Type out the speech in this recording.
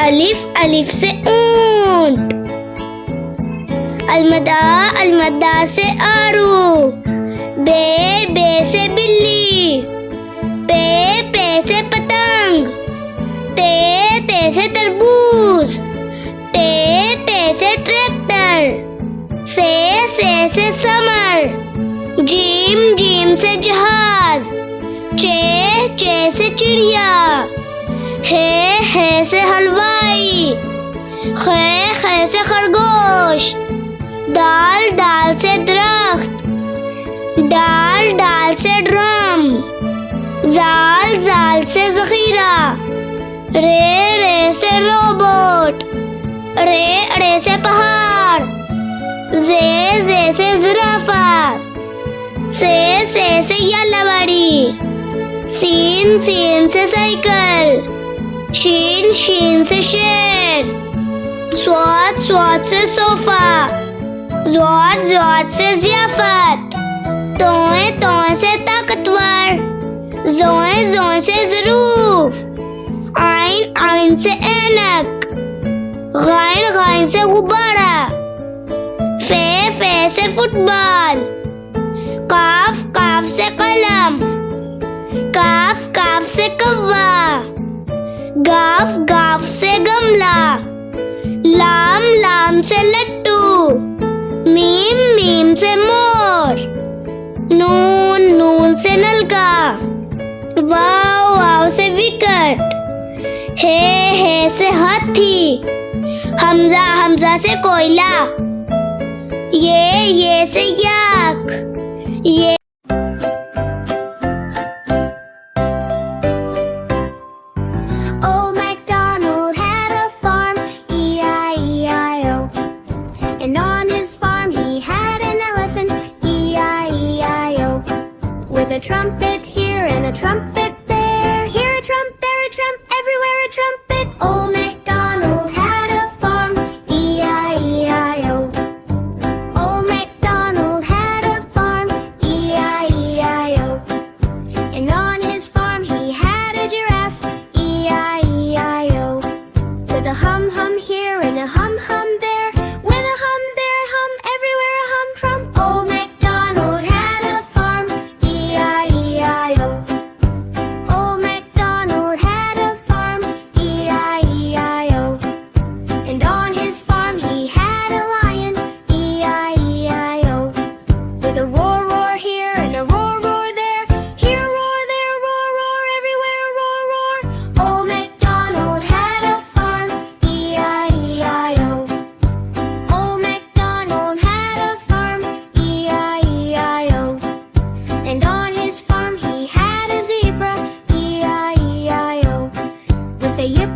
अलिफ अलिफ से ऊंट, अलमदा अलमदा से आड़ू, बे बे से बिल्ली, पे से पतंग, ते से तरबूज, टे से ट्रैक्टर, से समर, जीम से जहाज, चे से चिड़िया, है से हलवाई, खे से खरगोश, दाल से दरख्त, डाल से ड्रम, जाल से जखीरा, रे से रोबोट, अड़े से पहाड़, जे से जिराफा, से यालावाड़ी, सीन से साइकिल, शीन से शेर, स्वाद से सोफा, ज़्वाद से ज़ियाफ़त, तोए से ताकतवर, ज़ोए से ज़रूफ, आइन से ऐनक, गाइन से गुब्बारा, फे से फुटबॉल, काफ से कलम, काफ से कौवा, गाफ से गमला, लाम से लट्टू, मीम से मोर, नून से नलका, वाव से विकेट, हे से हाथी, हमजा से कोयला, ये से याक, ये a trumpet here and a trumpet there. Here a trump, there a trump, everywhere a trumpet. Old MacDonald had a farm, E-I-E-I-O. Old MacDonald had a farm, E-I-E-I-O. And on his farm he had a giraffe, E-I-E-I-O. With a hum here and a hum there. With a hum there, hum everywhere a hum trump. Old MacDonald had a farm, E-I-E-I-O. Old MacDonald had a farm, E-I-E-I-O. And on his farm he had a lion, E-I-E-I-O. With a roar here and a roar there. Here a roar, there a roar, everywhere a roar. Old MacDonald had a farm, E-I-E-I-O. Old MacDonald had a farm, E-I-E-I-O. And on his farm he had a zebra, E-I-E-I-O. With a yip